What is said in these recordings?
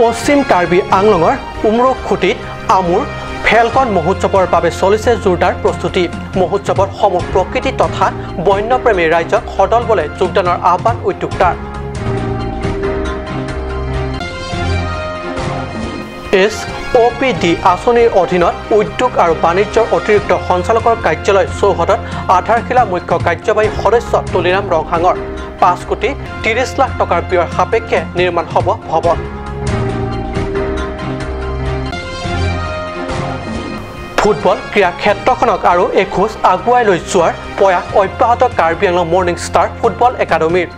পশ্চিম কাৰ্বি আংলঙৰ উমৰখুটিত আমুৰ ফেলকন মহোৎসৱৰ বাবে চলিছে জোৰদাৰ প্ৰস্তুতি। মহোৎসৱত সমূহ প্ৰকৃতি তথা বন্যপ্ৰেমী ৰাইজক সদল বলে যোগদানৰ আহ্বান উদ্যোক্তাৰ। SOPD আঁচনিৰ অধীনত উদ্যোগ আৰু বাণিজ্যৰ অতিৰিক্ত সঞ্চালকৰ কাৰ্যালয় চৌহদত আধাৰশিলা মুখ্য কাৰ্যবাহী সদস্য তুলিৰাম ৰংহাঙৰ 5 কোটি 30 লাখ টকাৰ ব্যয়ৰ সাপেক্ষে নিৰ্মাণ হ'ব ভৱন। ফুটবল ক্ৰীড়া ক্ষেত্ৰখনক আৰু এখোজ আগুৱাই লৈ যোৱাৰ প্ৰয়াস অব্যাহত Karbi Anglong morning star football একাডেমীৰ।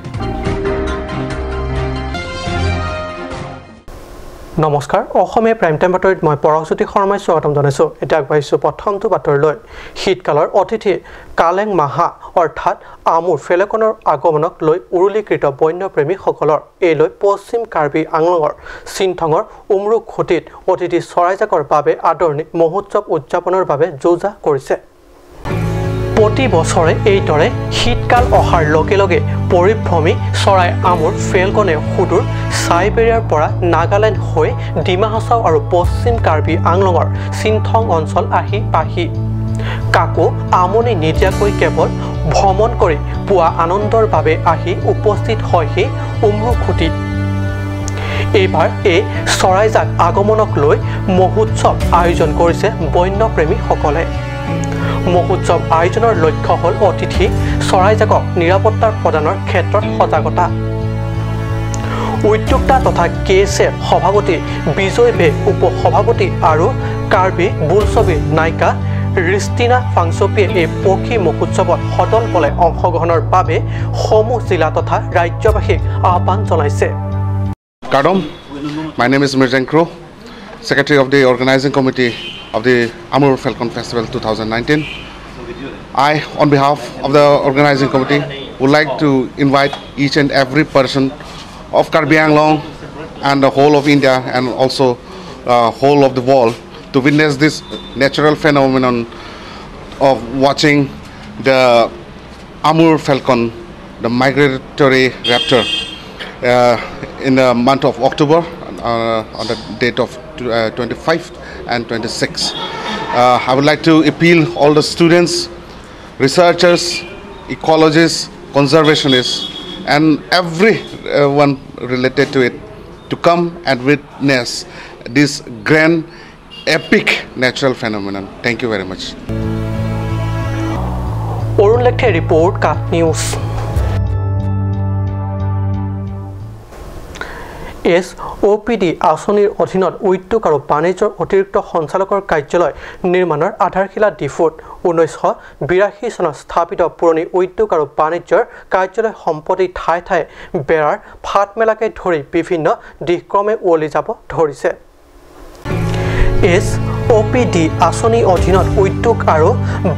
নমস্কাৰ, অসমীয়া প্ৰাইম টাইম বাতৰিত মই পৰশজ্যোতি শৰ্মাই স্বাগতম জনাইছোঁ। এতিয়া আগবাঢ়িছোঁ প্ৰথমটো বাতৰিলৈ। শীতকালৰ অতিথি কালেং মাহা অৰ্থাৎ আমুৰ ফেলকনৰ আগমনক লৈ উৰুলীকৃত বন্যপ্ৰেমীসকলৰ এই লৈ পশ্চিম কাৰ্বি আংলঙৰ চিনথঙৰ উমৰখুটিত অতিথি চৰাইজাকৰ বাবে আদৰণি মহোৎসৱ উদযাপনৰ বাবে যোজা কৰিছে। প্ৰতি বছৰে এইদৰে শীতকাল অহাৰ লগে লগে পৰিভ্ৰমী চৰাই আমুৰ ফেলকনে সুদূৰ চাইবেৰিয়াৰ পৰা নাগালেণ্ড হৈ ডিমা হাছাও আৰু পশ্চিম কাৰ্বি আংলঙৰ চিনথং অঞ্চল আহি পাহি কাকো আমনি নিদিয়াকৈ কেৱল ভ্ৰমণ কৰি পোৱা আনন্দৰ বাবে আহি উপস্থিত হয়হি উমৰখুটিত। এইবাৰ এই চৰাইজাক আগমনক লৈ মহোৎসৱ আয়োজন কৰিছে বন্যপ্ৰেমীসকলে। মহোৎসৱ আয়োজনৰ লক্ষ্য হ'ল অতিথি চৰাইজাকক নিৰাপত্তাৰ প্ৰদানৰ ক্ষেত্ৰত সজাগতা। উদ্যোক্তা তথা কেএছএ সভাপতি বিজয় বে উপসভাপতি আৰু কাৰ্বি বোলছবিৰ নায়িকা ৰিষ্টিনা ফাংচপিয়ে এই পক্ষী মহোৎসৱত সদল বলে অংশগ্ৰহণৰ বাবে সমূহ জিলা তথা ৰাজ্যবাসীক আহ্বান জনাইছে। My name is Mirjankro, Secretary of the Organizing Committee of the Amur Falcon Festival 2019. I, on behalf of the Organizing Committee, would like to invite each and every person of Karbi Anglong and the whole of India and also whole of the world to witness this natural phenomenon of watching the Amur falcon, the migratory raptor, in the month of October on the date of 25th and 26th. I would like to appeal all the students, researchers, ecologists, conservationists, and everyone related to it to come and witness this grand, epic natural phenomenon. Thank you very much. Orun Lekhe report, Kat News. SOPD আঁচনিৰ অধীনত উদ্যোগ আৰু বাণিজ্যৰ অতিৰিক্ত সঞ্চালকৰ কাৰ্যালয় নিৰ্মাণৰ আধাৰশিলা ডিফুত 1982 চনত স্থাপিত পুৰণি উদ্যোগ আৰু বাণিজ্যৰ কাৰ্যালয় সম্পত্তি ঠাই ঠাই বেৰাৰ ফাট মেলাকে ধৰি বিভিন্ন দিশক্ৰমে উৱলি যাব ধৰিছে। SOPD আঁচনিৰ অধীনত উদ্যোগ আৰু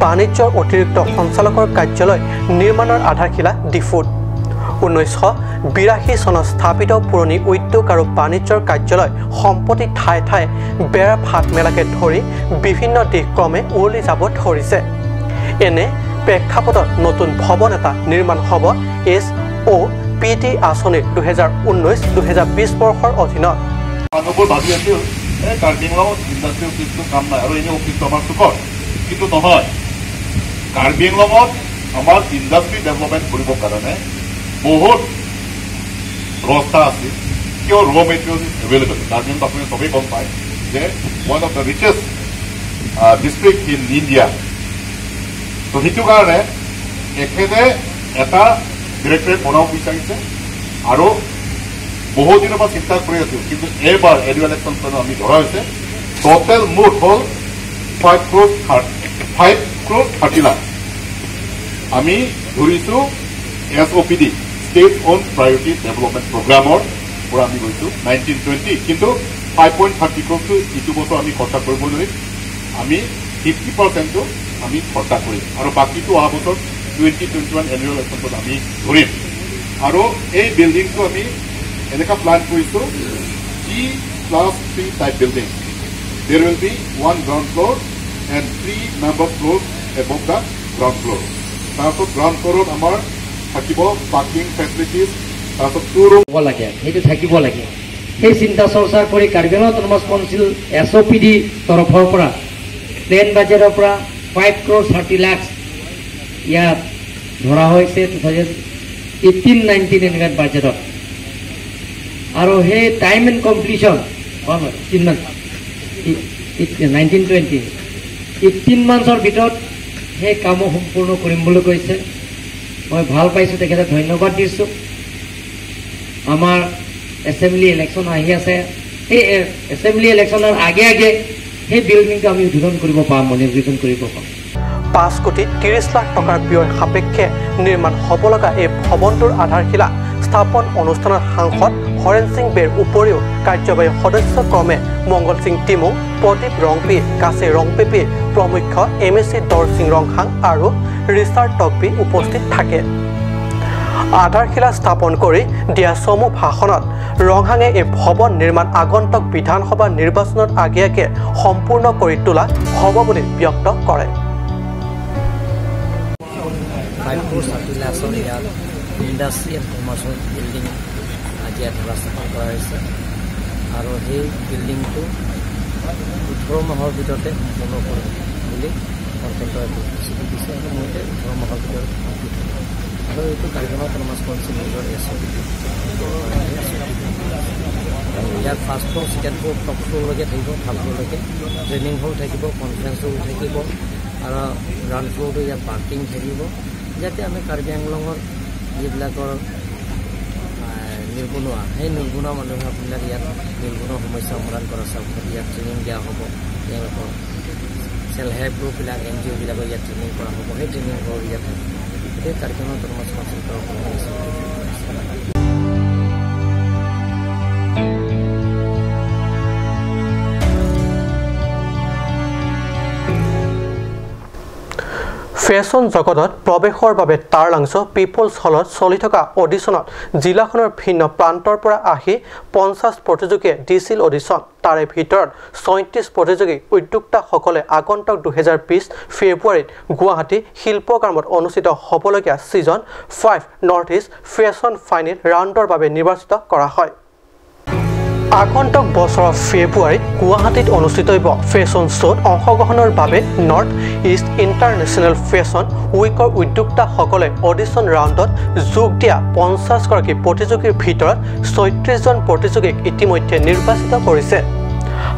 বাণিজ্যৰ অতিৰিক্ত সঞ্চালকৰ কাৰ্যালয় নিৰ্মাণৰ আধাৰশিলা ডিফুত 1982 চনত স্থাপিত পুৰণি উদ্যোগ আৰু বাণিজ্যৰ কাৰ্যালয় সম্পত্তি ঠাই ঠাই বেৰা ফাট মেলাকে ধৰি বিভিন্ন দিশক্ৰমে উৱলি যাব ধৰিছে। এনে প্ৰেক্ষাপটত নতুন ভৱন এটা নিৰ্মাণ হ'ব SOPD আঁচনিৰ 2019-2020 বৰ্ষৰ অধীনত। আমাৰ ইণ্ডাষ্ট্ৰি ডেভেলপমেণ্ট কৰিবৰ কাৰণে বহুত ব্যৱস্থা আছে। কিয় ৰ মেটেৰিয়েলছ ইজ এভেইলেবল। দাৰ্জিলিং আপুনি চবেই গম পায় যে one of the richest district in India. তো সেইটো কাৰণে এখেতে এটা ডিৰেক্টৰেট বনাব বিচাৰিছে আৰু বহুত দিনৰ পৰা চিন্তা কৰি আছোঁ, কিন্তু এইবাৰ এনুৱেল এক্সপেনশ্যন আমি ধৰা হৈছে টোটেল মুঠ হ'ল 5 crore 30 লাখ আমি ধৰিছোঁ। SOPD state own priority development প্ৰগ্ৰামৰ পৰা আমি গৈছোঁ 1920, কিন্তু 5.30 crore ইটো বছৰ আমি খৰচা কৰিবলৈ আমি 50% আমি খৰচা কৰিম আৰু বাকীটো অহা বছৰ 2021 এনুৱেল এক্সপেনশ্যন আমি ধৰিম। আৰু এই বিল্ডিংটো আমি এনেকুৱা প্লান কৰিছোঁ G+3 type building. There will be 1 ground floor and 3 number floors above the ground floor. তাৰপিছত গ্ৰাউণ্ড ফ্ল'ৰত আমাৰ থাকিব পাৰ্কিং ফেচিলিটিজ, তাৰপিছত 2 ৰুম লাগে, সেইটো থাকিব লাগে। সেই চিন্তা চৰ্চা কৰি Karbi Anglong autonomous council SOPD তৰফৰ পৰা প্লেন বাজেটৰ পৰা 5 crore 30 lakhs ইয়াত ধৰা হৈছে 2018-19 এনেকুৱা বাজেটত আৰু সেই টাইম এণ্ড কমপ্লিশ্যন 19-20 18 মান্থৰ ভিতৰত সেই কাম সম্পূৰ্ণ কৰিম বুলি কৈছে মই ভাল পাইছোঁ তেখেতে ধন্যবাদ দিছোঁ আমাৰ এছেম্বলি ইলেকশ্যন আহি আছে এই এছেম্বলি ইলেকশ্যনৰ আগে আগে সেই বিল্ডিংটো আমি উদ্বোধন কৰিব পাম মনিটৰিং কৰিব পাম 5 কোটি 30 লাখ টকাৰ ব্যয় সাপেক্ষে নিৰ্মাণ হ'ব লগা এই ভৱনটোৰ আধাৰশিলা স্থাপন অনুষ্ঠানত সাংসদ হৰেণ সিং বেৰ উপৰিও কাৰ্যবাহী সদস্য ক্ৰমে মংগল সিং টিমুং প্ৰদীপ ৰংপি কাছে ৰংপেপি প্ৰমুখ্য MSC দৰ সিং ৰংহাং আৰু ৰিচাৰ্ড টকবি উপস্থিত থাকে আধাৰশিলা স্থাপন কৰি দিয়া সমূহ ভাষণত ৰংহাঙে এই ভৱন নিৰ্মাণ আগন্তুক বিধানসভা নিৰ্বাচনত আগেয়াকে সম্পূৰ্ণ কৰি তোলা হ'ব বুলি ব্যক্ত কৰে ইণ্ডাষ্ট্ৰিয়েল কমাৰ্চিয়েল বিল্ডিং আজি স্থাপন কৰা হৈছে আৰু সেই বিল্ডিংটো 18 মাহৰ ভিতৰতে সম্পূৰ্ণ কৰিম বুলি কণ্ট্ৰেক্টৰে প্ৰতিশ্ৰুতি দিছে আৰু মতে 18 মাহৰ ভিতৰত কমপ্লিট হ'ব আৰু এইটো কাৰ্বি আংলং অটোনমাছ কাউন্সিল নিজৰ SOPD ইয়াত first floor second floor top ফ্ল'ৰলৈকে থাকিব থাৰ্ড ফ্ল'ৰলৈকে ট্ৰেইনিং হল থাকিব কনফাৰেঞ্চ হল থাকিব আৰু গ্ৰাউণ্ড ফ্ল'ৰটো ইয়াত পাৰ্কিং থাকিব যাতে আমি কাৰ্বি আংলঙৰ যিবিলাকৰ নিৰ্বনুৱা সেই নিৰ্বনুৱা মানুহবিলাক ইয়াত নিৰ্বনুৱা সমস্যা সমাধান কৰা চাওক ইয়াত ট্ৰেইনিং দিয়া হ'ব তেওঁলোকৰ চেল্ফ হেল্প গ্ৰুপবিলাক NGO বিলাকৰ ইয়াত ট্ৰেইনিং কৰা হ'ব সেই ট্ৰেইনিংবোৰ ইয়াত গতিকে Karbi Anglong autonomous council fashion জগতত প্ৰৱেশৰ বাবে টাৰলাংছ পিপলছ হলত চলি থকা অডিশ্যনত জিলাখনৰ ভিন্ন প্ৰান্তৰ পৰা আহি 50 প্ৰতিযোগীয়ে দিছিল অডিশ্যন তাৰে ভিতৰত 37 প্ৰতিযোগী উদ্যোক্তাসকলে আগন্তুক 2020 ফেব্ৰুৱাৰীত গুৱাহাটী শিল্পকৰ্মত অনুষ্ঠিত হ'বলগীয়া season 5 north east fashion final ৰাউণ্ডৰ বাবে নিৰ্বাচিত কৰা হয় আগন্তুক বছৰৰ ফেব্ৰুৱাৰীত গুৱাহাটীত অনুষ্ঠিত হ'ব ফেশ্বন শ্ব'ত অংশগ্ৰহণৰ বাবে নৰ্থ ইষ্ট ইণ্টাৰনেশ্যনেল ফেশ্বন উইকৰ উদ্যোক্তাসকলে অডিশ্যন ৰাউণ্ডত যোগ দিয়া 50 গৰাকী প্ৰতিযোগীৰ ভিতৰত 36 জন প্ৰতিযোগীক ইতিমধ্যে নিৰ্বাচিত কৰিছে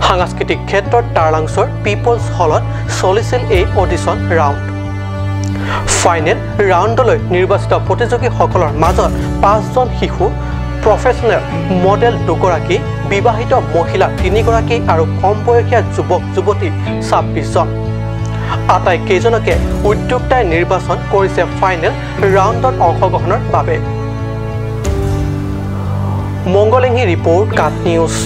সাংস্কৃতিক ক্ষেত্ৰত টাৰলাংছৰ পিপলছ হলত চলিছিল এই অডিশ্যন ৰাউণ্ড ফাইনেল ৰাউণ্ডলৈ নিৰ্বাচিত প্ৰতিযোগীসকলৰ মাজত 5 জন শিশু প্ৰফেশ্যনেল মডেল 2 গৰাকী বিবাহিত মহিলা 3 গৰাকী আৰু কম বয়সীয়া যুৱক যুৱতী 26 জন আটাইকেইজনকে উদ্যোক্তাই নিৰ্বাচন কৰিছে ফাইনেল ৰাউণ্ডত অংশগ্ৰহণৰ বাবে মংগলিংহি ৰিপৰ্ট কাট নিউজ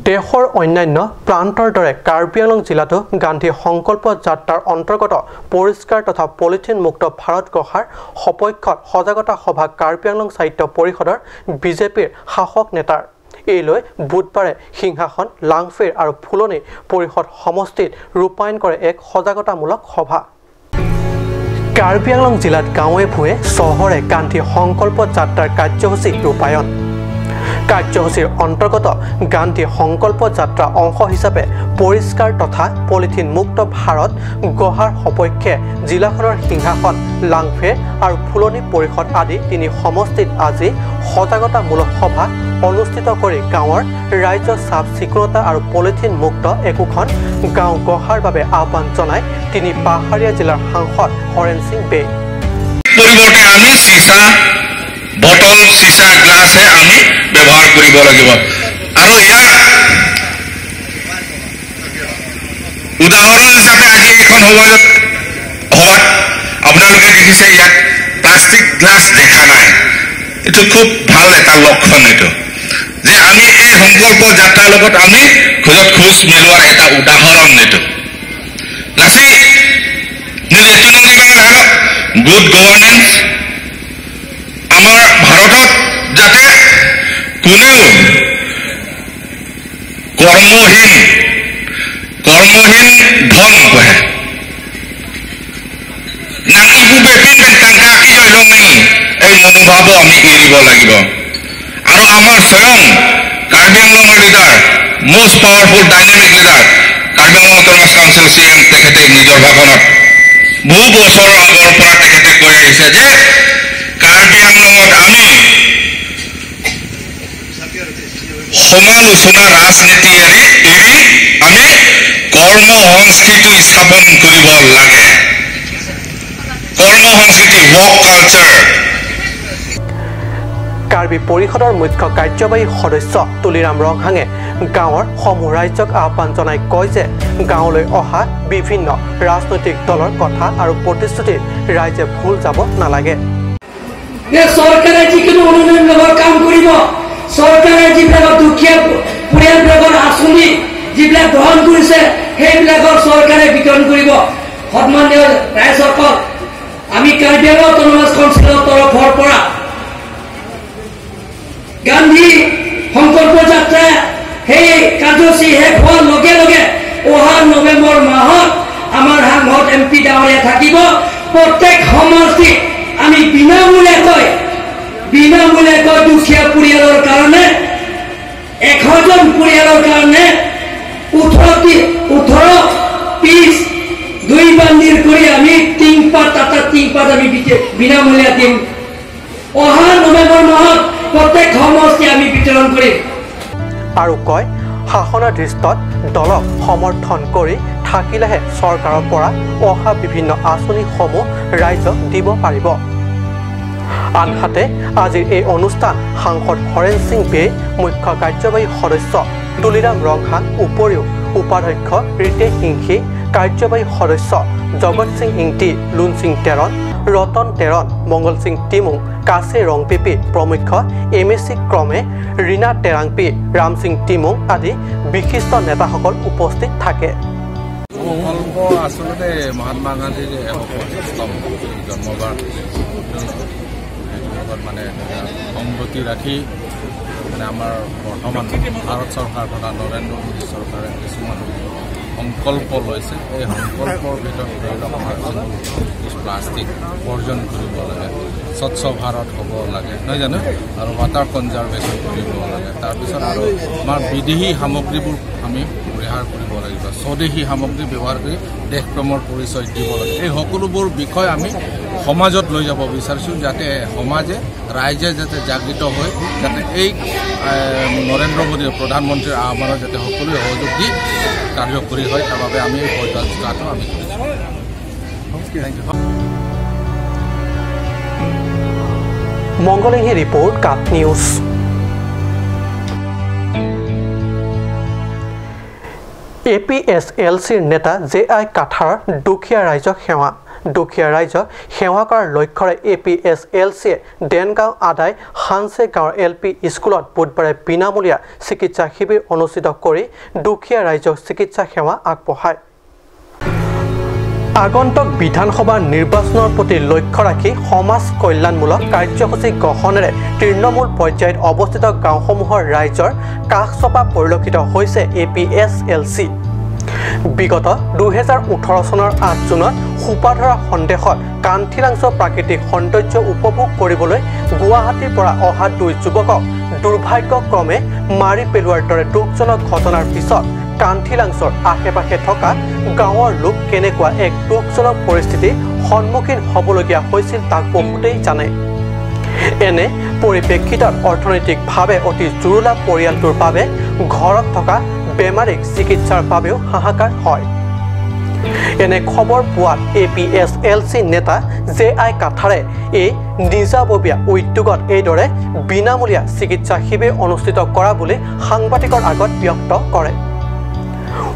দেশৰ অন্যান্য প্ৰান্তৰ দৰে কাৰ্বি আংলং জিলাতো গান্ধী সংকল্প যাত্ৰাৰ অন্তৰ্গত পৰিষ্কাৰ তথা পলিথিন মুক্ত ভাৰত গঢ়াৰ সপক্ষত সজাগতা সভা কাৰ্বি আংলং সাহিত্য পৰিষদৰ বিজেপিৰ শাসক নেতাৰ এইলৈ বুধবাৰে সিংহাসন লাংফেৰ আৰু ফুলনি পৰিষদ সমষ্টিত ৰূপায়ণ কৰে এক সজাগতামূলক সভা কাৰ্বি আংলং জিলাত গাঁৱে ভূঞে চহৰে গান্ধী সংকল্প যাত্ৰাৰ কাৰ্যসূচী ৰূপায়ণ কাৰ্যসূচীৰ অন্তৰ্গত গান্ধী সংকল্প যাত্ৰা অংশ হিচাপে পৰিষ্কাৰ তথা পলিথিন মুক্ত ভাৰত গঢ়াৰ সপক্ষে জিলাখনৰ সিংহাসন লাংফে আৰু ফুলনি পৰিষদ আদি 3 সমষ্টিত আজি সজাগতামূলক সভা অনুষ্ঠিত কৰি গাঁৱৰ ৰাজ্য চাফ চিকুণতা আৰু পলিথিন মুক্ত একোখন গাঁও গঢ়াৰ বাবে আহ্বান জনাই 3 পাহাৰীয়া জিলাৰ সাংসদ হৰেণ সিং বে পৰিৱৰ্তে আমি চিছা বটল চিছা গ্লাসে আমি ব্যৱহাৰ কৰিব লাগিব আৰু ইয়াৰ উদাহৰণ হিচাপে আজি এখন সভাত আপোনালোকে দেখিছে ইয়াত প্লাষ্টিক গ্লাস দেখা নাই এইটো খুব ভাল এটা লক্ষণ এইটো যে আমি এই সংকল্প যাত্ৰাৰ লগত আমি খোজত খোজ মিলোৱাৰ এটা উদাহৰণ এইটো লাসি নিৰ্দেশনৰ দিবাৰ গুড গভৰ্নেন্স আমাৰ ভাৰতত যাতে কোনেও কৰ্মহীন ধন কহে নাংকাকু বেপিন tangka iyo longi সেই মনোভাৱো আমি এৰিব লাগিব আৰু আমাৰ স্বয়ং কাৰ্বি আংলঙৰ leader most powerful dynamic leader Karbi Anglong autonomous council CM তেখেতে নিজৰ ভাষণত বহু বছৰৰ আগৰ পৰা তেখেতে কৈ আহিছে যে কাৰ্বি আংলঙত আমি সমালোচনা ৰাজনীতি এৰি আমি কৰ্ম সংস্কৃতি স্থাপন কৰিব লাগে কৰ্ম সংস্কৃতি ৱৰ্ক কালচাৰ কাৰ্বি পৰিষদৰ মুখ্য কাৰ্যবাহী সদস্য তুলিৰাম ৰংহাঙে গাঁৱৰ সমূহ ৰাইজক আহ্বান জনাই কয় যে গাঁৱলৈ অহা বিভিন্ন ৰাজনৈতিক দলৰ কথা আৰু প্ৰতিশ্ৰুতি ৰাইজে ভুল যাব নালাগে চৰকাৰে যিকোনো উন্নয়নমূলক কাম কৰিব চৰকাৰে যিবিলাক দুখীয়া পৰিয়ালবিলাকৰ আঁচনি যিবিলাক গ্ৰহণ কৰিছে সেইবিলাকৰ চৰকাৰে বিতৰণ কৰিব সন্মানীয় ৰাইজসকল আমি কাৰ্বি আংলং অট'নমাছ কাউন্সিলৰ তৰফৰ পৰা গান্ধী সংকল্প যাত্ৰা সেই কাৰ্যসূচী শেষ হোৱাৰ লগে লগে অহা নৱেম্বৰ মাহত আমাৰ সাংসদ MP ডাঙৰীয়া থাকিব প্ৰত্যেক সমষ্টিত আমি বিনামূলীয়াকৈ দুখীয়া পৰিয়ালৰ কাৰণে 100জন পৰিয়ালৰ কাৰণে 18 পিচ 2 বান্দিল কৰি আমি টিংপাত আমি বিনামূলীয়া দিম অহা নৱেম্বৰ মাহত প্ৰত্যেক সমষ্টি আমি বিতৰণ কৰিম আৰু কয় শাসনৰ দৃষ্টত দলক সমৰ্থন কৰি থাকিলেহে চৰকাৰৰ পৰা অহা বিভিন্ন আঁচনিসমূহ ৰাইজক দিব পাৰিব আনহাতে আজিৰ এই অনুষ্ঠান সাংসদ হৰেণ সিং বে মুখ্য কাৰ্যবাহী সদস্য তুলিৰাম ৰংহাং উপৰিও উপাধ্যক্ষ ৰিতেশ সিংহী কাৰ্যবাহী সদস্য জগত সিং ইংটি লুন সিং তেৰণ ৰতন তেৰণ মংগল সিং টিমুং কাছে ৰংপিপি প্ৰমুখ MSC ক্ৰমে ৰীনা টেৰাংপি ৰাম সিং টিমুং আদি বিশিষ্ট নেতাসকল উপস্থিত থাকে অল্প আচলতে মহাত্মা গান্ধীৰ জন্মবাৰ মানে সংগতি ৰাখি মানে আমাৰ বৰ্তমান ভাৰত চৰকাৰ তথা নৰেন্দ্ৰ মোদী চৰকাৰে কিছুমান সংকল্প লৈছে এই সংকল্পৰ ভিতৰত ধৰি লওক আমাৰ প্লাষ্টিক বৰ্জন কৰিব লাগে স্বচ্ছ ভাৰত হ'ব লাগে নহয় জানো আৰু ৱাটাৰ কনজাৰ্ভেশ্যন কৰিব লাগে তাৰপিছত আৰু আমাৰ বিদেশী সামগ্ৰীবোৰ আমি পৰিহাৰ কৰিব লাগিব স্বদেশী সামগ্ৰী ব্যৱহাৰ কৰি দেশপ্ৰেমৰ পৰিচয় দিব লাগে এই সকলোবোৰ বিষয় আমি সমাজত লৈ যাব বিচাৰিছোঁ যাতে সমাজে ৰাইজে যাতে জাগৃত হৈ যাতে এই নৰেন্দ্ৰ মোদী প্ৰধানমন্ত্ৰীৰ আহ্বানত যাতে সকলোৱে সহযোগ দি কাৰ্যকৰী হয় তাৰ বাবে আমি এই পদযাত্ৰাটো আমি কৰিছোঁ মংগলিংহি ৰিপৰ্ট কাট নিউজ APSLCৰ নেতা JI কাঠাৰৰ দুখীয়া ৰাইজক সেৱা কৰাৰ লক্ষ্যৰে APSLCয়ে দেনগাঁও আদায় হানছে গাঁৱৰ LP স্কুলত বুধবাৰে বিনামূলীয়া চিকিৎসা শিবিৰ অনুষ্ঠিত কৰি দুখীয়া ৰাইজক চিকিৎসা সেৱা আগবঢ়ায় আগন্তুক বিধানসভাৰ নিৰ্বাচনৰ প্ৰতি লক্ষ্য ৰাখি সমাজ কল্যাণমূলক কাৰ্যসূচী গ্ৰহণেৰে তৃণমূল পৰ্যায়ত অৱস্থিত গাঁওসমূহৰ ৰাইজৰ কাষ চপা পৰিলক্ষিত হৈছে APSLC বিগত 2018 চনৰ 8 জুনত সুপাধৰা সন্দেহত কান্থিলাংছ প্ৰাকৃতিক সৌন্দৰ্য উপভোগ কৰিবলৈ গুৱাহাটীৰ পৰা অহা 2 যুৱকক দুৰ্ভাগ্যক্ৰমে মাৰি পেলোৱাৰ দৰে দুখজনক ঘটনাৰ পিছত কান্থিলাংছৰ আশে-পাশে থকা গাঁৱৰ লোক কেনেকুৱা এক দুখজনক পৰিস্থিতিৰ সন্মুখীন হ'বলগীয়া হৈছিল তাক বহুতেই জানে এনে পৰিপ্ৰেক্ষিতত অৰ্থনৈতিকভাৱে অতি জৰুলা পৰিয়ালটোৰ বাবে ঘৰত থকা বেমাৰীক চিকিৎসাৰ বাবেও হাহাকাৰ হয় এনে খবৰ পোৱাত APSLC নেতা JI কাঠাৰে এই নিজাববীয়া উদ্যোগত এইদৰে বিনামূলীয়া চিকিৎসা শিবিৰ অনুষ্ঠিত কৰা বুলি সাংবাদিকৰ আগত ব্যক্ত কৰে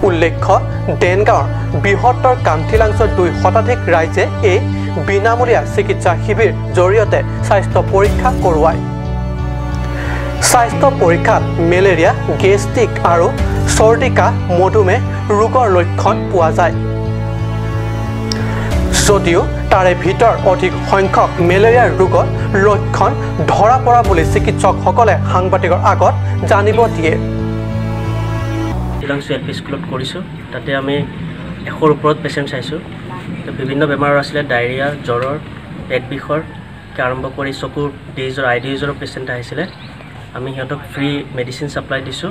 উল্লেখ্য দেনগাঁৱৰ বৃহত্তৰ কান্থিলাংছৰ 2 শতাধিক ৰাইজে এই বিনামূলীয়া চিকিৎসা শিবিৰ জৰিয়তে স্বাস্থ্য পৰীক্ষা কৰোৱায় স্বাস্থ্য পৰীক্ষাত মেলেৰিয়া গেষ্ট্ৰিক আৰু চৰ্দিকা মধুমেহ ৰোগৰ লক্ষণ পোৱা যায় যদিও তাৰে ভিতৰত অধিক সংখ্যক মেলেৰিয়া ৰোগৰ লক্ষণ ধৰা পৰা বুলি চিকিৎসকসকলে সাংবাদিকৰ আগত জানিব দিয়ে LP স্কুলত কৰিছোঁ তাতে আমি 100ৰ ওপৰত পেচেণ্ট চাইছোঁ বিভিন্ন বেমাৰ আছিলে ডায়েৰিয়া জ্বৰৰ পেট বিষৰ আৰম্ভ কৰি চকুৰ ডিজিজৰ আই ডিজিজৰ পেচেণ্ট আহিছিলে আমি সিহঁতক ফ্ৰী মেডিচিন সাপ্লাই দিছোঁ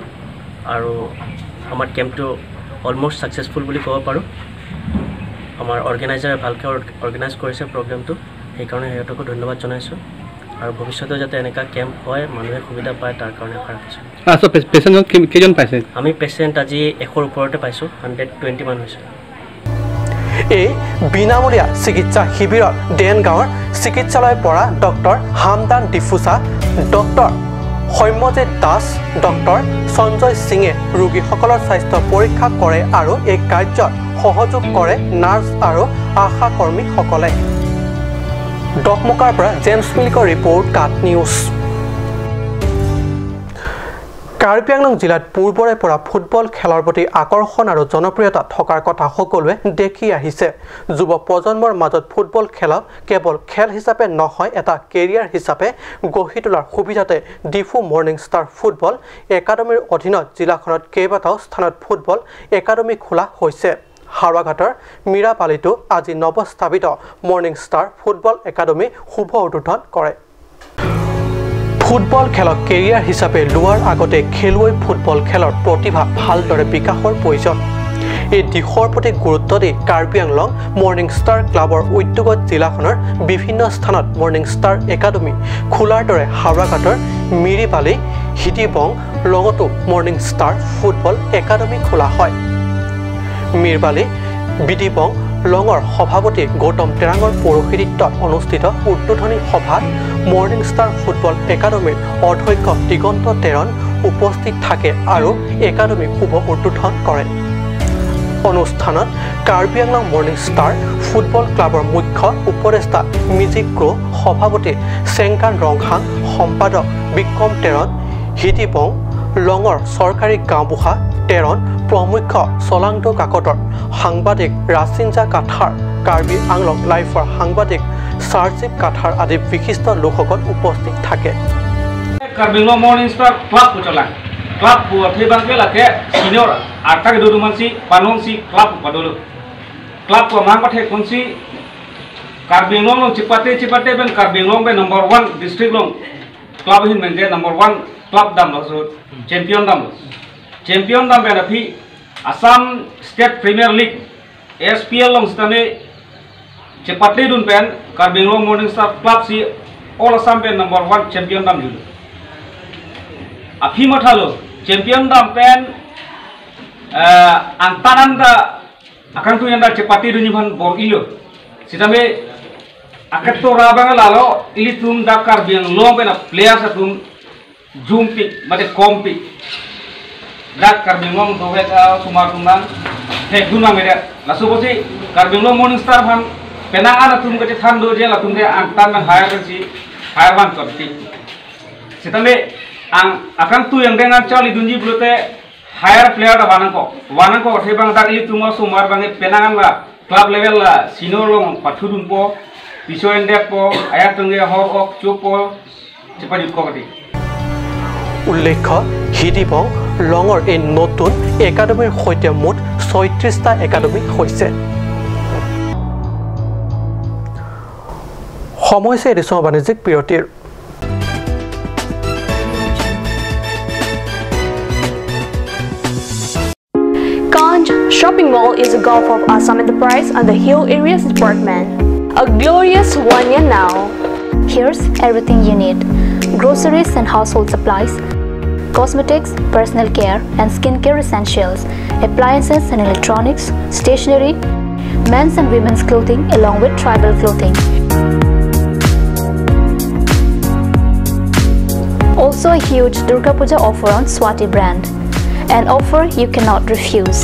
আৰু আমাৰ কেম্পটো অলমোষ্ট সাকসেসফুল বুলি ক'ব পাৰোঁ আমাৰ অৰ্গেনাইজাৰে ভালকৈ অৰ্গেনাইজ কৰিছে প্ৰগ্ৰামটো সেইকাৰণে সিহঁতকো ধন্যবাদ জনাইছোঁ আৰু ভৱিষ্যতে যাতে এনেকা কেম্প হয় মানুহে সুবিধা পায় তাৰ কাৰণে আশা ৰাখিছোঁ আচ্ছা পেচেণ্ট কেইজন পাইছে আমি পেচেণ্ট আজি 100ৰ ওপৰতে পাইছোঁ 120 মান হৈছে এই বিনামূলীয়া চিকিৎসা শিবিৰত ডেন গাঁৱৰ চিকিৎসালয়ৰ পৰা ডক্টৰ হামদান ডিফুচা ডক্টৰ সৌম্যজিৎ দাস ডক্টৰ সঞ্জয় সিঙে ৰোগীসকলৰ স্বাস্থ্য পৰীক্ষা কৰে আৰু এই কাৰ্যত সহযোগ কৰে নাৰ্ছ আৰু আশা কৰ্মীসকলে ডকমকাৰ পৰা জেমছ মিল্কৰ ৰিপৰ্ট কাট নিউজ কাৰ্বি আংলং জিলাত পূৰ্বৰে পৰা ফুটবল খেলৰ প্ৰতি আকৰ্ষণ আৰু জনপ্ৰিয়তা থকাৰ কথা সকলোৱে দেখি আহিছে যুৱ প্ৰজন্মৰ মাজত ফুটবল খেলক কেৱল খেল হিচাপে নহয় এটা কেৰিয়াৰ হিচাপে গঢ়ি তোলাৰ সুবিধাতে ডিফু মৰ্নিং ষ্টাৰ ফুটবল একাডেমীৰ অধীনত জিলাখনত কেইবাটাও স্থানত ফুটবল একাডেমী খোলা হৈছে হাওড়াঘাটৰ মীৰাপালিতো আজি নৱস্থাপিত মৰ্নিং ষ্টাৰ ফুটবল একাডেমী শুভ উদ্বোধন কৰে ফুটবল খেলক কেৰিয়াৰ হিচাপে লোৱাৰ আগতে খেলুৱৈ ফুটবল খেলৰ প্ৰতিভা ভালদৰে বিকাশৰ প্ৰয়োজন এই দিশৰ প্ৰতি গুৰুত্ব দি কাৰ্বি আংলং মৰ্নিং ষ্টাৰ ক্লাবৰ উদ্যোগত জিলাখনৰ বিভিন্ন স্থানত মৰ্নিং ষ্টাৰ একাডেমী খোলাৰ দৰে হাওড়াঘাটৰ মিৰিবালি হিদিবং লগতো মৰ্নিং ষ্টাৰ ফুটবল একাডেমী খোলা হয় মিৰবালি বিদিবং লঙৰ সভাপতি গৌতম টেৰাঙৰ পৌৰোহিত্যত অনুষ্ঠিত উদ্বোধনী সভাত মৰ্নিং ষ্টাৰ ফুটবল একাডেমীৰ অধ্যক্ষ দিগন্ত তেৰণ উপস্থিত থাকে আৰু একাডেমী শুভ উদ্বোধন কৰে অনুষ্ঠানত Karbi Anglong morning star football ক্লাবৰ মুখ্য উপদেষ্টা মিজিক ক্ৰ সভাপতি চেংকান ৰংহাং সম্পাদক বিক্ৰম তেৰণ হিদিবং লঙৰ চৰকাৰী গাঁওবুঢ়া তেৰণ প্ৰমুখ চলাংটো কাকতৰ সাংবাদিক ৰাচিঞ্জা কাঠাৰ কাৰ্বি আংলং লাইফৰ সাংবাদিক সাৰ্জিপ কাঠাৰ আদি বিশিষ্ট লোকসকল উপস্থিত থাকে Karbi Anglong morning star club পুচলা ক্লাব পুথিবাংকে লাকে সিনিয়ৰ আটা গদু মানসি পানংসি ক্লাব পদলো ক্লাব মাং পাঠে কোনসি কাৰ্বি আংলং চিপাতে বেন কাৰ্বি আংলং বে নাম্বার 1 ডিস্ট্রিক্ট লং ক্লাব হিন মেনজে নাম্বার 1 ক্লাব দাম লসো चैंपियन दाम बेन अभी Assam state premier league SPL लोग सितने चेपटली दुन पेन Karbi Anglong morning star club सी ऑल असम पेन नंबर 1 चैंपियन दाम जुल अभी मठालो चैंपियन दाम पेन अंतानंदा akan tu yanda cepati dunia ban bor ilo sitame akan to rabang lalo ili tum dakar biang long pena player satum zoom pick mate kompi dak karbingong dobe ka sumar tumang he guna mede lasubosi karbingong morning star ban penangan atum ke than do je latum de antan ban hire si hire ban korti sitame ang akan tu yang dengan chali dunji bulute hire player da wanangko he bang dak ili tumo sumar bang penangan la club level la senior long pathudun po piso endek po ayat tunge hor ok chupo cepati kokati উল্লেখ্য হিদিবং লঙৰ এই নতুন একাডেমীৰ সৈতে মুঠ ৩৬টা academy হৈছে সময় হৈছে এডিছনৰ বাণিজ্যিক বিৰতিৰ Ganj Shopping Mall is a Gulf of Assam Enterprise and the Hill Areas Department. A glorious one year now. Here's everything you need. Groceries and household supplies, cosmetics, personal care and skincare essentials, appliances and electronics, stationery, men's and women's clothing along with tribal clothing. Also a huge Durga Puja offer on Swati brand, an offer you cannot refuse.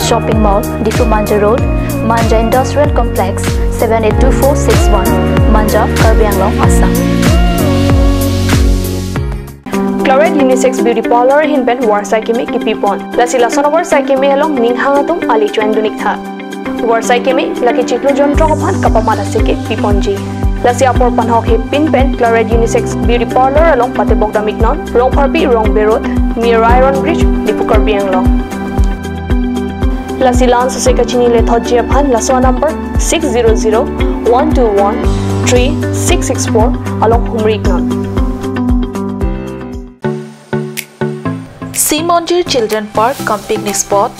Shopping Mall, Difu Manja Road, Manja Industrial Complex, 782461, Manja, Karbi Anglong, Assam. Chloride Unisex Beauty Parlor Hinben War Saikimi Kipipon. Lasila Sonowar Saikimi along Ninghangatum Ali Chuan Dunikha. Warsai kemi laki ciklu jontro ophan kapamata sike piponji. Lasi apor panhok he pin pen Chloride Unisex Beauty Parlor along Patebok Damiknon, Rong Parpi Rong Berot, near Iron Bridge, Dipukar Bianglong. Lasi lan suseka chini le thoji aphan laswa number 600-121-3664 along Humriknon. Simonjir Children Park cum picnic spot.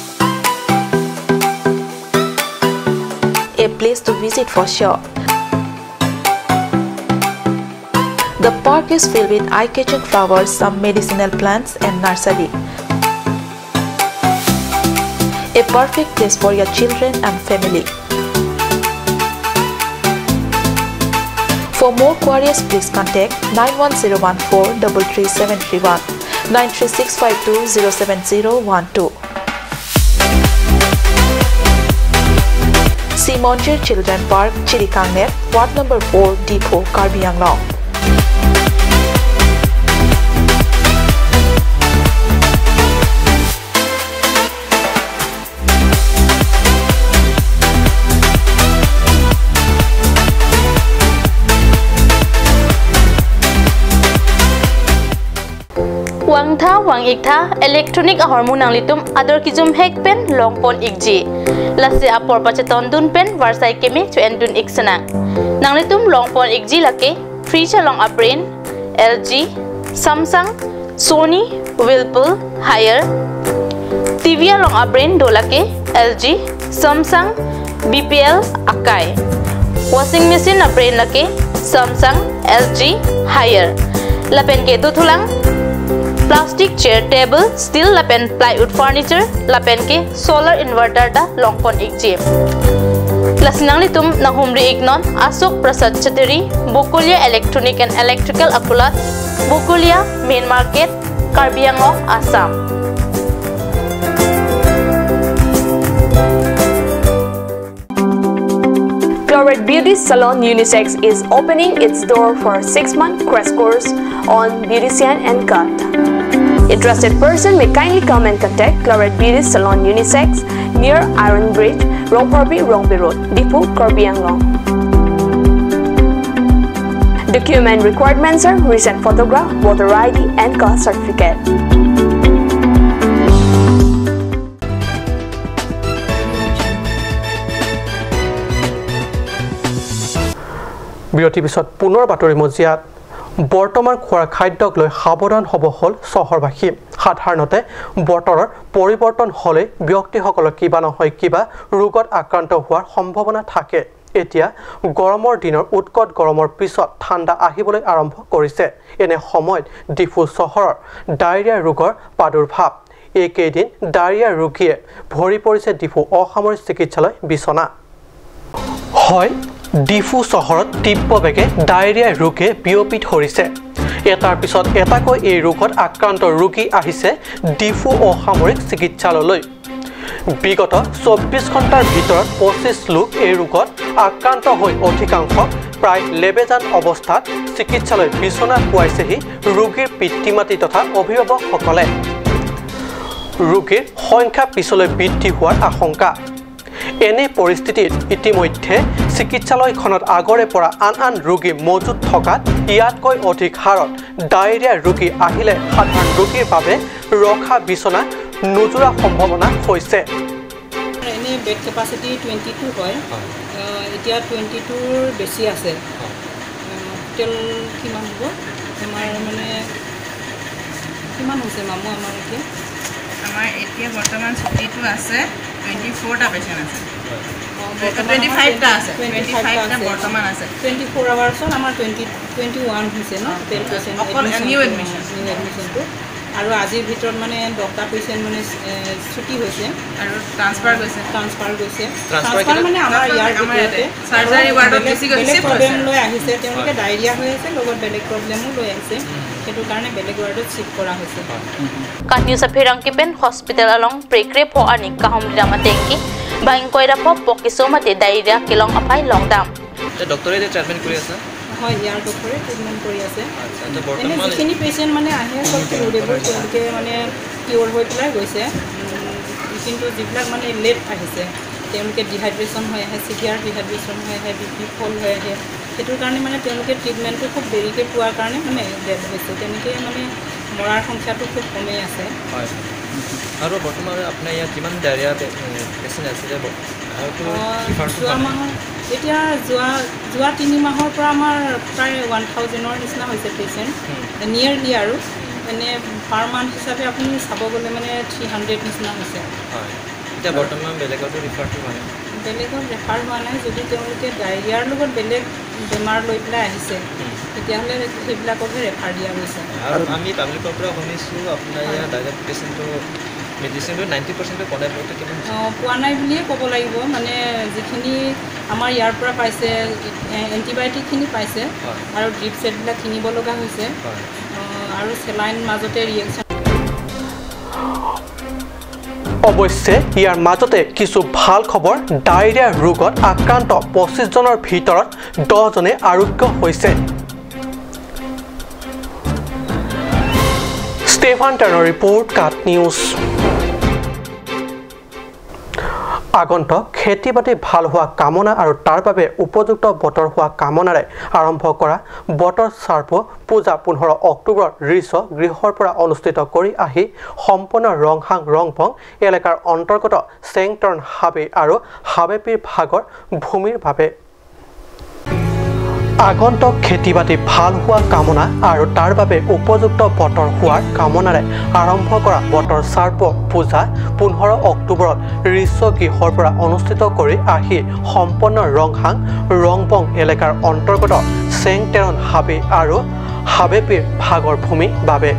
A place to visit for sure. The park is filled with eye-catching flowers, some medicinal plants and nursery. A perfect place for your children and family. For more queries, please contact 91014-33731, 93652-07012. Simonjir Children Park, Chirikangnet, Ward number 4, Depot, Karbi Anglong. Wang ikta electronic hormone ang litum ador kijum hek pen longpon ikji lasi apor pacheton dun pen warsai kemi to endun iksana nang litum longpon ikji lake fridge along aprin LG Samsung Sony Whirlpool Haier TV along aprin dolake LG Samsung BPL Akai washing machine aprin lake Samsung LG Haier lapen ke tu thulang plastic chair table steel lapen plywood furniture lapen ke solar inverter da longpon ikje lasinang litum na humri ignon Asok Prasad Chateri Bukulia Electronic and Electrical Akulat Bukulia Main Market Karbi Anglong Assam. Chloride Beauty Salon Unisex is opening its door for a 6-month crash course on beautician and cut. Interested person may kindly come and contact Chloride Beauty Salon Unisex near Iron Bridge, Rongparbi Rongbi Road, Depot, Karbi Anglong. Document requirements are recent photograph, voter ID and caste certificate. বিৰতিৰ পিছত পুনৰ বাতৰি মজিয়াত বৰ্তমান খোৱাৰ খাদ্যক লৈ সাৱধান হ'ব হ'ল চহৰবাসী সাধাৰণতে বতৰৰ পৰিৱৰ্তন হ'লে ব্যক্তিসকলৰ কিবা নহয় কিবা ৰোগত আক্ৰান্ত হোৱাৰ সম্ভাৱনা থাকে এতিয়া গৰমৰ দিনৰ উৎকট গৰমৰ পিছত ঠাণ্ডা আহিবলৈ আৰম্ভ কৰিছে এনে সময়ত ডিফু চহৰৰ ডায়েৰিয়া ৰোগৰ প্ৰাদুৰ্ভাৱ এইকেইদিন ডায়েৰিয়া ৰোগীয়ে ভৰি পৰিছে ডিফু অসামৰিক চিকিৎসালয় বিছনা হয় ডিফু চহৰত তীব্ৰবেগে ডায়েৰিয়া ৰোগে বিয়পি ধৰিছে এটাৰ পিছত এটাকৈ এই ৰোগত আক্ৰান্ত ৰোগী আহিছে ডিফু অসামৰিক চিকিৎসালয়লৈ বিগত 24 ঘণ্টাৰ ভিতৰত 25 লোক এই ৰোগত আক্ৰান্ত হৈ অধিকাংশ প্ৰায় লেবেজান অৱস্থাত চিকিৎসালয় বিছনা পোৱাইছেহি ৰোগীৰ পিতৃ-মাতৃ তথা অভিভাৱকসকলে ৰোগীৰ সংখ্যা পিছলৈ বৃদ্ধি হোৱাৰ আশংকা এনে পৰিস্থিতিত ইতিমধ্যে চিকিৎসালয়খনত আগৰে পৰা আন ৰোগী মজুত থকাত ইয়াতকৈ অধিক হাৰত ডায়েৰিয়া ৰোগী আহিলে সাধাৰণ ৰোগীৰ বাবে ৰখা বিছনা নোজোৰা সম্ভাৱনা হৈছে এনে বেড কেপাচিটি 22 হয় এতিয়া 22ৰ বেছি আছে টোটেল কিমান হ'ব আমাৰ মানে কিমান হৈছে মামু আমাৰ এতিয়া বৰ্তমান 52 আছে 24টা পেশেন্ট আছে 25টা আছে 25টা বৰ্তমান আছে 24 আৱাৰ্ছত আমাৰ 21 হৈছে ন টেল পেশেন্ট নিউ এডমিশনটো আৰু আজিৰ ভিতৰত মানে 10টা পেশেন্ট মানে ছুটি হৈছে আৰু ট্ৰান্সফাৰ মানে আমাৰ ইয়াৰ ভিতৰতে সাৰ্জাৰী ৱাৰ্ডত বেছি গৈছে প্ৰবলেম লৈ আহিছে তেওঁলোকে ডায়েৰিয়া হৈ আছে লগত বেলেগ প্ৰবলেমো লৈ আহিছে সেইটো কাৰণে বেলেগ ৱাৰ্ডত শিফ্ট কৰা হৈছে Kanyu sa pirang kipen hospital along prekre po anik kahom drama tengki baing koira po pokiso mate diarrhea kilong apai long dam te doctor e treatment kori ase হয় ইয়াৰ ডক্টৰে ট্ৰিটমেন্ট কৰি আছে আচ্ছা তো বৰ্তমান যিখিনি পেশেন্ট মানে আহে সব কিউৰেবল তেওঁলোকে মানে কিউৰ হৈ পেলাই গৈছে কিন্তু যিবিলাক মানে লেট আহিছে তেওঁলোকে ডিহাইড্ৰেশ্যন হৈ আহে ছিভিয়াৰ ডিহাইড্ৰেশ্যন হৈ আহে বিপি ফল হৈ আহে সেইটোৰ কাৰণে মানে তেওঁলোকে ট্ৰিটমেণ্টটো খুব দেৰিকৈ পোৱাৰ কাৰণে মানে ডেথ হৈছে তেনেকৈ মানে মৰাৰ সংখ্যাটো খুব কমেই আছে হয় আৰু বৰ্তমান আপোনাৰ ইয়াত কিমান ডায়েৰিয়া পেচেণ্ট আছিলে যোৱা মাহৰ এতিয়া যোৱা 3 মাহৰ পৰা আমাৰ প্ৰায় 1000ৰ নিচিনা হৈছে পেচেণ্ট নিয়েৰলি আৰু মানে পাৰ মান্থ হিচাপে আপুনি চাব গ'লে মানে 300 নিচিনা হৈছে হয় এতিয়া বৰ্তমান বেলেগতো ৰিফাৰটো মানে বেলেগত ৰেফাৰ হোৱা নাই যদি তেওঁলোকে ডায়েৰিয়াৰ লগত বেলেগ বেমাৰ লৈ পেলাই আহিছে তেতিয়াহ'লে সেইবিলাকতহে ৰেফাৰ দিয়া গৈছে আৰু আমি পাব্লিকৰ পৰা শুনিছোঁ আপোনাৰ ইয়াৰ ডায়েৰিয়া পেচেণ্টটো মেডিচিনটো 90% পোৱা নাই বুলিয়ে ক'ব লাগিব মানে যিখিনি আমাৰ ইয়াৰ পৰা পাইছে এণ্টিবায়'টিকখিনি পাইছে আৰু ড্ৰিপ ছেটবিলাক কিনিব লগা হৈছে আৰু চেলাইন মাজতে ৰিয়েকশ্যন অৱশ্যে ইয়াৰ মাজতে কিছু ভাল খবৰ ডায়েৰিয়া ৰোগত আক্ৰান্ত 25 জনৰ ভিতৰত 10 জনে আৰোগ্য হৈছে ষ্টেফান টাৰ্ণৰ ৰিপৰ্ট কাট নিউজ আগন্তুক খেতি-বাতি ভাল হোৱা কামনা আৰু তাৰ বাবে উপযুক্ত বতৰ হোৱা কামনাৰে আৰম্ভ কৰা বতৰ চাৰ্প পূজা 15 অক্টোবৰত ৰিছ গৃহৰ পৰা অনুষ্ঠিত কৰি আহি সম্পূৰ্ণ ৰংহাং ৰংপং এলেকাৰ অন্তৰ্গত চেংটৰ্ণ হাবি আৰু হাবেপীৰ ভাগৰ ভূমিৰ বাবে আগন্তুক খেতি-বাতি ভাল হোৱা কামনা আৰু তাৰ বাবে উপযুক্ত বতৰ হোৱাৰ কামনাৰে আৰম্ভ কৰা বতৰ চাৰ্প পূজা 15 অক্টোবৰত ৰিছ গৃহৰ পৰা অনুষ্ঠিত কৰি আহি সম্পূৰ্ণ ৰংহাং ৰংপং এলেকাৰ অন্তৰ্গত চেংটেৰন হাবি আৰু হাবেপীৰ ভাগৰ ভূমি বাবে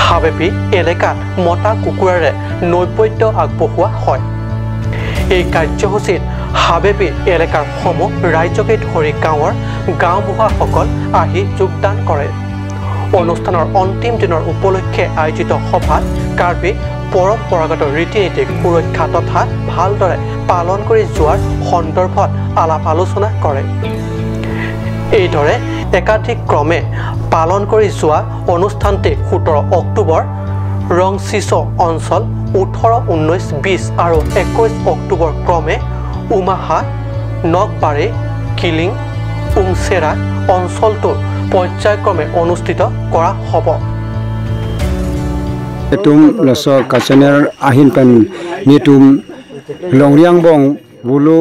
হাবেপী এলেকাত মতা কুকুৰাৰে নৈবেদ্য আগবঢ়োৱা হয় এই কাৰ্যসূচীত হাবেপী এলেকাৰ সমূহ ৰাজ্যকে ধৰি গাঁৱৰ গাঁওবুঢ়াসকল আহি যোগদান কৰে অনুষ্ঠানৰ অন্তিম দিনৰ উপলক্ষে আয়োজিত সভাত কাৰ্বি পৰম্পৰাগত ৰীতি-নীতিক সুৰক্ষা তথা ভালদৰে পালন কৰি যোৱাৰ সন্দৰ্ভত আলাপ আলোচনা কৰে এইদৰে একাধিক ক্ৰমে পালন কৰি যোৱা অনুষ্ঠানটি 17 অক্টোবৰ ৰংচিছ অঞ্চল 18, 19, 20 আৰু 21 অক্টোবৰ ক্ৰমে উমাহা নগবাৰী কিলিং উংচেৰা অঞ্চলটো পৰ্যায়ক্ৰমে অনুষ্ঠিত কৰা হ'ব তুম লছ কাছানাৰ আহিন পেন নিতুম লংৰিয়াংবং বুলো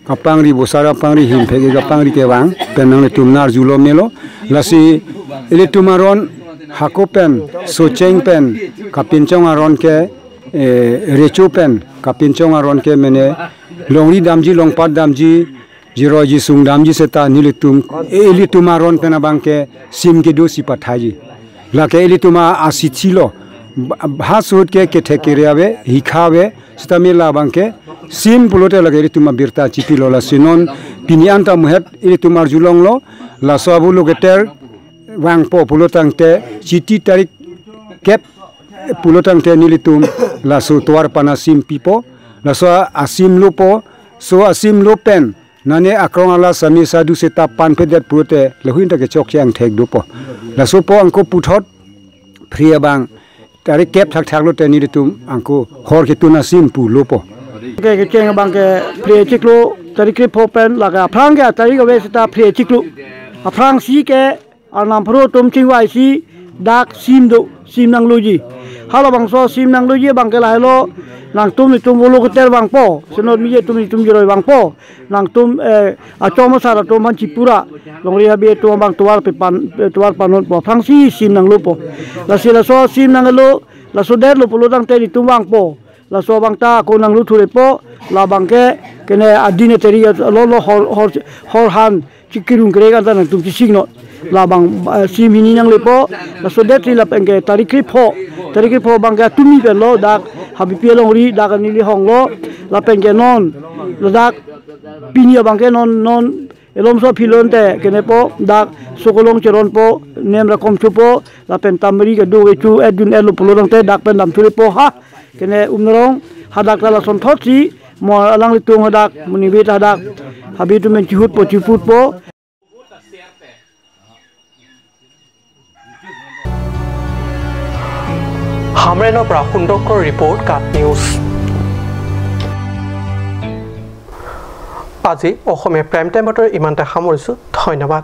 কাপাংৰি বসাৰা পাংৰি হিম ফেগে কাপাংৰি কেবাং পেনাংলে তুমনার জুলো মেলো লাসি ইলি তুমারন হাকো পেন সোচেং পেন কাপিনচং আরন के रेचो पेन कापिनचों आरन के मैंने लोंगरी दामजी लोंगपात दामजी जिरोजी सुंग दामजी सेता नीलितुम एलितुम आरन पेना बांके सिम के दो सिपाथाजी लाके एलितुमा आसिचिलो भासुत के केथेकेरियाबे हिखाबे स्तामिला बांके सिम पुलोते लगे एलितुमा बिरता चिपिलो ला सिनन पिनियानता मुहेत एलितुम आरजुलोंगलो लासवाबु लोगेटर वांगपो पुलोतांगते चिति तारिख cap pulotang te nilitum la so tuar pana sim pipo la so asim lupo so asim lupen nane akrong ala sami sadu seta pan pedet purote lehuin ta ke chok yang thek dupo la so po angko puthot phria bang tari kep thak thak lo te nilitum angko hor ke tuna sim pu lupo ke cheng bang ke phria chiklo tari ke phopen la ga phrang ga tari ga we seta phria chiklo aphrang si ke anam phro tum chingwai si dak sim do sim nang loji halo bang so sim nang loji bang ke lai lo nang tum ni tum bolu keter bang po senot mi tum ni tum jiroi bang po nang tum a choma sara to man chipura longri habi to bang tuar pe pan tuar panot po phang si sim nang lo po la sila so sim nang lo la so der lo polo dang te ni tum bang po la so bang ta ko nang lu thure po la bang ke kene adine teri lo hor han chikirung grega dan tum chisigno labang si mini nang lepo la so det la pengke tarikri pho bangga tumi pe lo dak habi pe longri dak ni li hong lo la pengke non la dak pinia bangke non elom so philon te kene po dak sokolong cheron po nem ra kom chu po la pen tamri ga do chu edun elo polong te dak pen dam thuri po ha kene umrong hadak la son thochi mo alang li tung hadak muni be hadak habi tu men chihut po হামৰেনৰ পৰা সুন্দৰকৰ report কাট news আজি অসমীয়া prime time বাতৰি ইমানতে সামৰিছোঁ ধন্যবাদ